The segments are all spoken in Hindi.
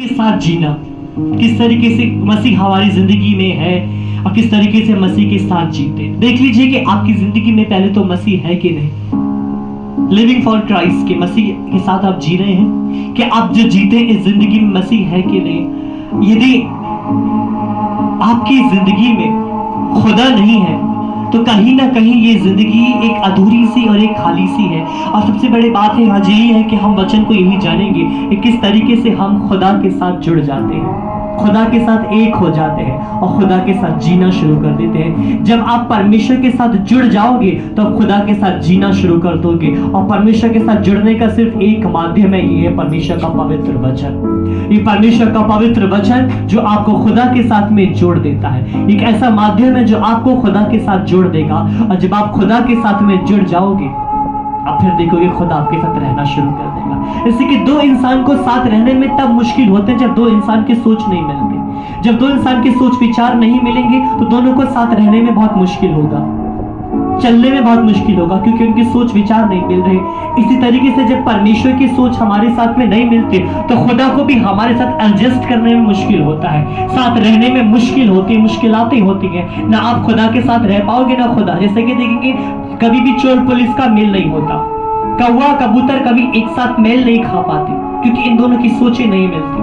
के साथ जीना, किस तरीके से मसीह हमारी जिंदगी में है और किस तरीके से मसीह के साथ जीते। देख लीजिए कि आपकी जिंदगी में पहले तो मसीह है कि नहीं। लिविंग फॉर क्राइस्ट के मसीह के साथ आप जी रहे हैं कि आप जो जीते इस जिंदगी में मसीह है कि नहीं। यदि आपकी जिंदगी में खुदा नहीं है तो कहीं ना कहीं ये जिंदगी एक अधूरी सी और एक खाली सी है। और सबसे बड़ी बात है आज यही है कि हम वचन को यही जानेंगे कि किस तरीके से हम खुदा के साथ जुड़ जाते हैं, खुदा के साथ एक हो जाते हैं और खुदा के साथ जीना शुरू कर देते हैं। जब आप परमेश्वर के साथ जुड़ जाओगे तो आप खुदा के साथ जीना शुरू कर दोगे। और परमेश्वर के साथ जुड़ने का सिर्फ एक माध्यम है, ये है परमेश्वर का पवित्र वचन। ये परमेश्वर का पवित्र वचन जो आपको खुदा के साथ में जोड़ देता है, एक ऐसा माध्यम है जो आपको खुदा के साथ जोड़ देगा। और जब आप खुदा के साथ में जुड़ जाओगे आप फिर देखोगे खुदा आपके साथ रहना शुरू कर देगा। इसलिए कि दो इंसान को साथ रहने में तब मुश्किल होते हैं जब दो इंसान की सोच नहीं मिलती। जब दो इंसान के सोच विचार नहीं मिलेंगे तो दोनों को साथ रहने में बहुत मुश्किल होगा, चलने में बहुत मुश्किल होगा, क्योंकि उनकी सोच विचार नहीं मिल रहे। इसी तरीके से जब परमेश्वर की सोच हमारे साथ में नहीं मिलती तो खुदा को भी हमारे साथ एडजस्ट करने में मुश्किल होता है, साथ रहने में मुश्किल होती है, मुश्किलातें होती है। ना आप खुदा के साथ रह पाओगे ना खुदा। जैसे कि देखेंगे कभी भी चोर पुलिस का मेल नहीं होता, कौवा कबूतर कभी एक साथ मेल नहीं खा पाते, क्योंकि इन दोनों की सोचें नहीं मिलती।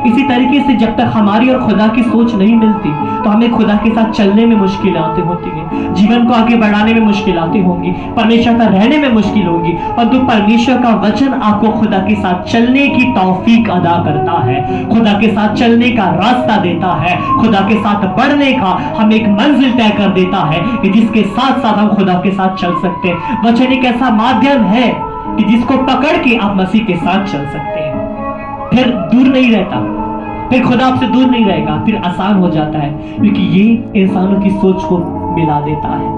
इसी तरीके से जब तक हमारी और खुदा की सोच नहीं मिलती तो हमें खुदा के साथ चलने में मुश्किलातें होती हैं, जीवन को आगे बढ़ाने में मुश्किलातें होंगी, परमेश्वर का रहने में मुश्किल होगी। और तो परमेश्वर का वचन आपको खुदा के साथ चलने की तौफीक अदा करता है, खुदा के साथ चलने का रास्ता देता है, खुदा के साथ बढ़ने का हम एक मंजिल तय कर देता है कि जिसके साथ साथ हम खुदा के साथ चल सकते हैं। वचन एक ऐसा माध्यम है कि जिसको पकड़ के आप मसीह के साथ चल सकते हैं। फिर दूर नहीं रहता, फिर खुदा आपसे दूर नहीं रहेगा, फिर आसान हो जाता है, क्योंकि ये इंसानों की सोच को मिला देता है।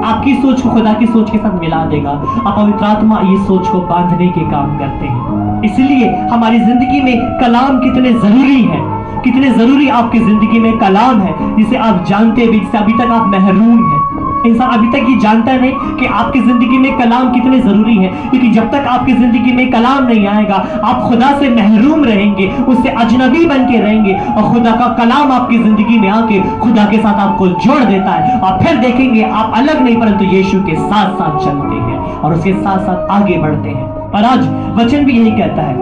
आपकी सोच को खुदा की सोच के साथ मिला देगा। आप पवित्र आत्मा ये सोच को बांधने के काम करते हैं। इसलिए हमारी जिंदगी में कलाम कितने जरूरी है, कितने जरूरी आपकी जिंदगी में कलाम है, जिसे आप जानते भी, जिससे अभी तक आप महरूम हैं। इंसान अभी तक ये जानता नहीं कि आपकी जिंदगी में कलाम कितने जरूरी है, क्योंकि जब तक आपकी जिंदगी में कलाम नहीं आएगा आप खुदा से महरूम रहेंगे, उससे अजनबी बन के रहेंगे। और खुदा का कलाम आपकी जिंदगी में आके खुदा के साथ आपको जोड़ देता है। और फिर देखेंगे आप अलग नहीं परंतु यीशु के साथ साथ चलते हैं और उसके साथ साथ आगे बढ़ते हैं। और आज वचन भी यही कहता है,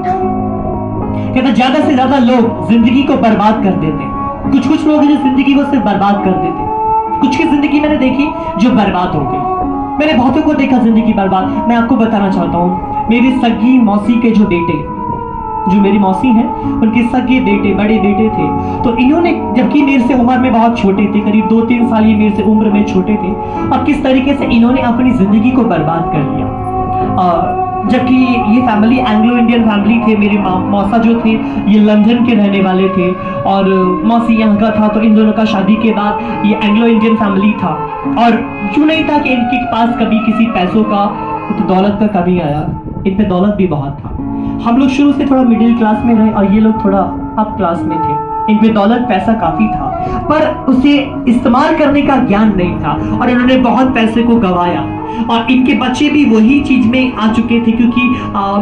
कहता ज्यादा से ज्यादा लोग जिंदगी को बर्बाद कर देते हैं। कुछ लोग जो जिंदगी को सिर्फ बर्बाद कर देते हैं। कुछ की जिंदगी मैंने देखी जो बर्बाद हो गई। मैंने बहुतों को देखा जिंदगी बर्बाद। मैं आपको बताना चाहता हूँ, मेरी सगी मौसी के जो बेटे, जो मेरी मौसी हैं, उनके सगे बेटे, बड़े बेटे थे, तो इन्होंने, जबकि मेरे से उम्र में बहुत छोटे थे, करीब 2-3 साल ये मेरे से उम्र में छोटे थे, और किस तरीके से इन्होंने अपनी जिंदगी को बर्बाद कर लिया। जबकि ये फैमिली एंग्लो इंडियन फैमिली थे। मेरे मौसा जो थे ये लंदन के रहने वाले थे और मौसी यहाँ का था। तो इन दोनों का शादी के बाद ये एंग्लो इंडियन फैमिली था। और यूँ नहीं था कि इनके पास कभी किसी पैसों का, तो दौलत का कमी आया, इन पे दौलत भी बहुत था। हम लोग शुरू से थोड़ा मिडिल क्लास में रहे और ये लोग थोड़ा अप क्लास में थे। इन पे दौलत पैसा काफी था पर उसे इस्तेमाल करने का ज्ञान नहीं था और इन्होंने बहुत पैसे को गंवाया। और इनके बच्चे भी वही चीज में आ चुके थे, क्योंकि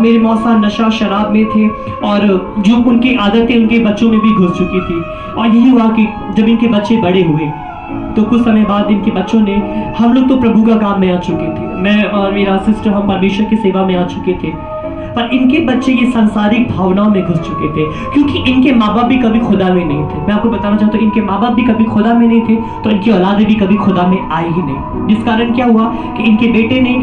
मेरे मौसा नशा शराब में थे और जो उनकी आदतें उनके बच्चों में भी घुस चुकी थी। और यही हुआ कि जब इनके बच्चे बड़े हुए तो कुछ समय बाद इनके बच्चों ने, हम लोग तो प्रभु का काम में आ चुके थे, मैं और मेरा सिस्टर हम परमेश्वर की सेवा में आ चुके थे, पर इनके बच्चे ये सांसारिक भावनाओं में घुस चुके थे, क्योंकि इनके माँ बाप भी कभी खुदा में नहीं थे। मैं आपको बताना चाहता हूँ, इनके माँ बाप भी कभी खुदा में नहीं थे तो इनकी औलादें भी कभी खुदा में आई ही नहीं। जिस कारण क्या हुआ कि इनके बेटे ने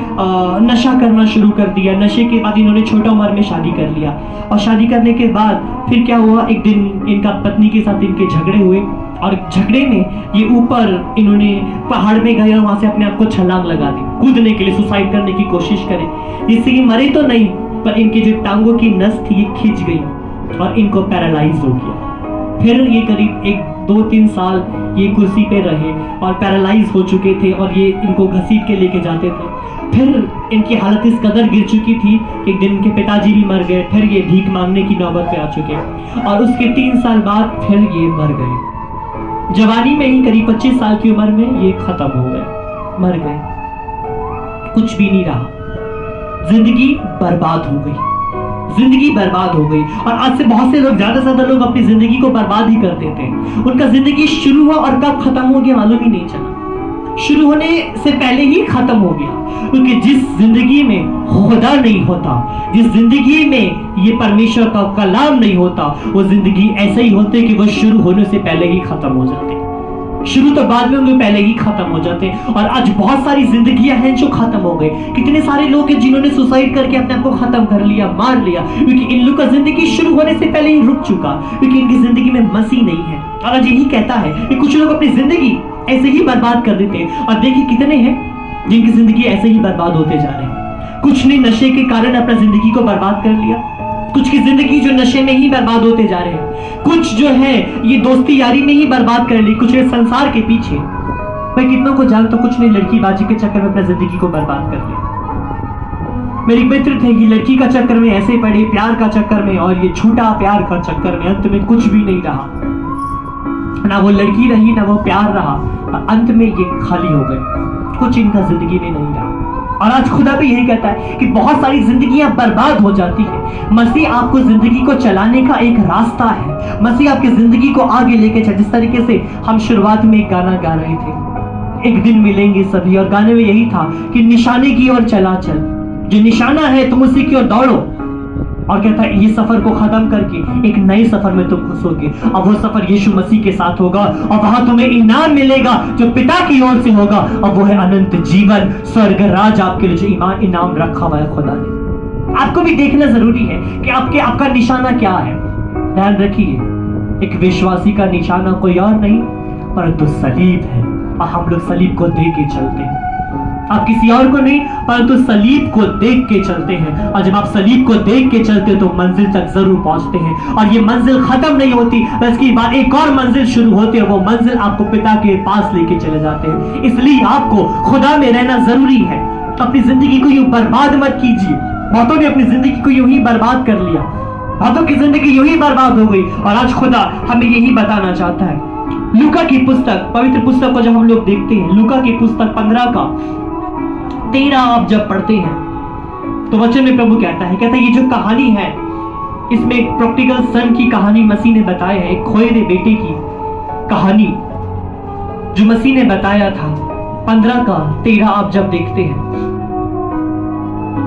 नशा करना शुरू कर दिया। नशे के बाद इन्होंने छोटा उम्र में शादी कर लिया और शादी करने के बाद फिर क्या हुआ, एक दिन इनका पत्नी के साथ इनके झगड़े हुए और झगड़े में ये ऊपर इन्होंने पहाड़ में गए और वहां से अपने आप को छलांग लगा दी, कूदने के लिए, सुसाइड करने की कोशिश करे, जिससे ये मरे तो नहीं पर इनके जो टांगों की नस थी ये खिंच गई और इनको पैरालाइज हो गया। फिर ये करीब 1-2-3 साल ये कुर्सी पे रहे और पैरालाइज हो चुके थे और ये इनको घसीट के लेके जाते थे। फिर इनकी हालत इस कदर गिर चुकी थी कि एक दिन इनके पिताजी भी मर गए। फिर ये भीख मांगने की नौबत पे आ चुके और उसके 3 साल बाद फिर ये मर गए। जवानी में ही करीब 25 साल की उम्र में ये खत्म हो गए, मर गए। कुछ भी नहीं रहा, जिंदगी बर्बाद हो गई। जिंदगी बर्बाद हो गई। और आज से बहुत से लोग, ज्यादा से ज्यादा लोग अपनी जिंदगी को बर्बाद ही कर देते हैं। उनका जिंदगी शुरू हुआ और कब खत्म हो गया मालूम ही नहीं चला। शुरू होने से पहले ही खत्म हो गया, क्योंकि जिस जिंदगी में खुदा नहीं होता, जिस जिंदगी में ये परमेश्वर का कलाम नहीं होता, वो जिंदगी ऐसे ही होते कि वो शुरू होने से पहले ही खत्म हो जाते। शुरू तो बाद में होंगे, पहले ही खत्म हो जाते हैं। और आज बहुत सारी जिंदगियां हैं जो खत्म हो गई। कितने सारे लोग हैं जिन्होंने सुसाइड करके अपने आप को खत्म कर लिया, मार लिया, क्योंकि इन लोग का जिंदगी शुरू होने से पहले ही रुक चुका, क्योंकि इनकी जिंदगी में मसीह नहीं है। और आज यही कहता है कि कुछ लोग अपनी जिंदगी ऐसे ही बर्बाद कर देते हैं। और देखिए कितने हैं जिनकी जिंदगी ऐसे ही बर्बाद होते जा रहे हैं। कुछ ने नशे के कारण अपना जिंदगी को बर्बाद कर लिया, कुछ की जिंदगी जो नशे में ही बर्बाद होते जा रहे हैं, कुछ जो है ये दोस्ती यारी में ही बर्बाद कर ली, कुछ ने संसार के पीछे। मैं कितनों को जानता हूं, कुछ ने लड़कीबाजी के चक्कर में अपनी जिंदगी को बर्बाद कर लिया। मेरे मित्र थे कि लड़की का चक्कर में ऐसे पड़े, प्यार का चक्कर में, और ये झूठा प्यार का चक्कर में अंत में कुछ भी नहीं रहा, ना वो लड़की रही ना वो प्यार रहा, और अंत में ये खाली हो गए, कुछ इनका जिंदगी में नहीं रहा। और आज खुदा भी यही कहता है कि बहुत सारी जिंदगियां बर्बाद हो जाती है। मसीह आपको जिंदगी को चलाने का एक रास्ता है। मसीह आपकी जिंदगी को आगे लेके चल। जिस तरीके से हम शुरुआत में एक गाना गा रहे थे, एक दिन मिलेंगे सभी, और गाने में यही था कि निशाने की ओर चला चल, जो निशाना है तुम उसी की ओर दौड़ो। और कहता है ये सफर को खत्म करके एक नए सफर में तुम घुसोगे। अब वो सफर यीशु मसीह के साथ होगा, और वहां तुम्हें इनाम मिलेगा जो पिता की ओर से होगा, और वो है अनंत जीवन, स्वर्ग राज आपके लिए जो इनाम रखा हुआ है खुदा ने। आपको भी देखना जरूरी है कि आपका निशाना क्या है। ध्यान रखिए, एक विश्वासी का निशाना कोई और नहीं परंतु सलीब है, और हम लोग सलीब को देख के चलते हैं। आप किसी और को नहीं परंतु सलीब को देख के चलते हैं। और जब आप सलीब को देख के चलते तो मंजिल तक जरूर पहुंचते हैं, और ये मंजिल खत्म नहीं होती, इसके बाद एक और मंजिल शुरू होती है, वो मंजिल आपको पिता के पास लेके चले जाते हैं। इसलिए आपको खुदा में रहना जरूरी है। अपनी जिंदगी को यूं बर्बाद मत कीजिए। बहुतों ने अपनी जिंदगी को यूं ही बर्बाद कर लिया, बहुतों की जिंदगी यूं ही बर्बाद हो गई। और आज खुदा हमें यही बताना चाहता है। लूका की पुस्तक, पवित्र पुस्तक को जब हम लोग देखते हैं, लूका की पुस्तक 15 आप जब पढ़ते हैं तो वचन में प्रभु कहता है ये जो कहानी है, इसमें एक प्रैक्टिकल सन की कहानी मसीह ने बताया है, एक खोए हुए बेटे की कहानी जो मसीह ने बताया था। 15 आप जब देखते हैं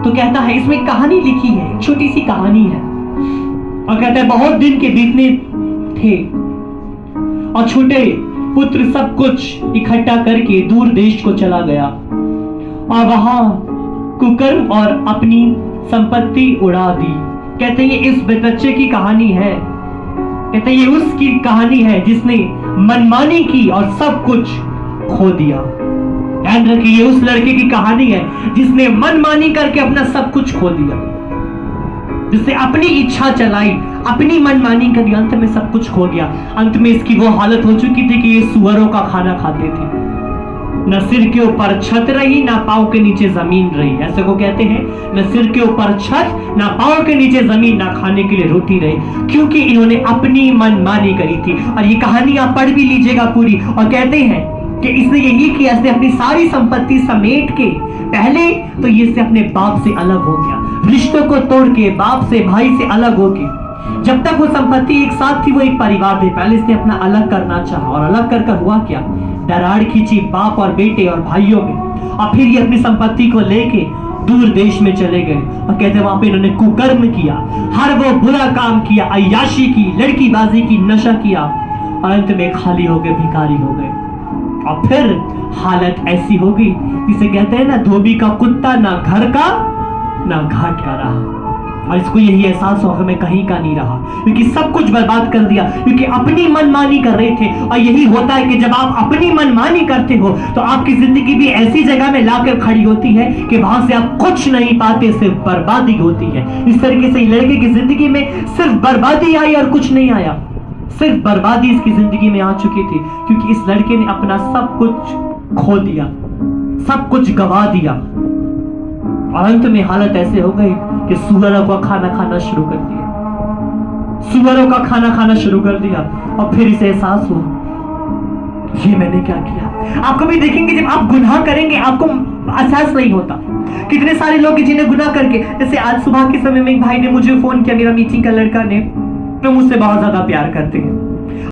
तो कहता है, इसमें कहानी लिखी है, छोटी सी कहानी है, और कहता है बहुत दिन के बीतने थे और छोटे पुत्र सब कुछ इकट्ठा करके दूर देश को चला गया, और वहां कुकर्म और अपनी संपत्ति उड़ा दी। कहते ये इस बच्चे की कहानी है, कहते ये उसकी कहानी है जिसने मनमानी की और सब कुछ खो दिया। ध्यान रखिए, ये उस लड़के की कहानी है जिसने मनमानी करके अपना सब कुछ खो दिया, जिसने अपनी इच्छा चलाई, अपनी मनमानी करी, अंत में सब कुछ खो गया। अंत में इसकी वो हालत हो चुकी थी कि ये सुअरों का खाना खाते थे। न सिर के ऊपर छत रही, ना पांव के नीचे जमीन रही। ऐसे को कहते हैं, न सिर के ऊपर छत, ना पांव के नीचे जमीन, ना खाने के लिए रोटी रही, क्योंकि इन्होंने अपनी मनमानी करी थी। और ये कहानी आप पढ़ भी लीजिएगा पूरी। और कहते हैं कि इसने यही किया, इसने अपनी सारी संपत्ति समेट के, पहले तो ये इससे अपने बाप से अलग हो गया, रिश्तों को तोड़ के, बाप से, भाई से अलग हो के। जब तक वो संपत्ति एक साथ थी, वो एक परिवार थे, पहले इसने अपना अलग करना चाहा, और अलग कर हुआ क्या, दरार खींची बाप और बेटे और भाइयों में। और फिर ये अपनी संपत्ति को लेके दूर देश में चले गए, और कहते वहां पे इन्होंने कुकर्म किया, हर वो बुरा काम किया, अय्याशी की, लड़कीबाजी की, नशा किया, और अंत में खाली हो गए, भिखारी हो गए। और फिर हालत ऐसी हो गई जिसे कहते हैं ना, धोबी का कुत्ता, ना घर का ना घाट का रहा। और इसको यही एहसास हुआ, मैं कहीं का नहीं रहा, क्योंकि सब कुछ बर्बाद कर दिया, क्योंकि अपनी मनमानी कर रहे थे। और यही होता है कि जब आप अपनी मनमानी करते हो तो आपकी जिंदगी भी ऐसी जगह में लाकर खड़ी होती है कि वहां से आप कुछ नहीं पाते, सिर्फ बर्बादी होती है। इस तरीके से लड़के की जिंदगी में सिर्फ बर्बादी आई और कुछ नहीं आया, सिर्फ बर्बादी इसकी जिंदगी में आ चुकी थी, क्योंकि इस लड़के ने अपना सब कुछ खो दिया, सब कुछ गवा दिया। और अंत में हालत ऐसे हो गई कि सुअरों का खाना खाना शुरू कर दिया, सुअरों का खाना खाना शुरू कर दिया। और फिर इसे एहसास हुआ, ये मैंने क्या किया। आप कभी देखेंगे जब आप गुनाह करेंगे, आपको एहसास नहीं होता। कितने सारे लोग जिन्हें गुनाह करके, जैसे आज सुबह के समय में एक भाई ने मुझे फोन किया, मेरा मीटिंग का लड़का ने, वो मुझसे बहुत ज्यादा प्यार करते हैं,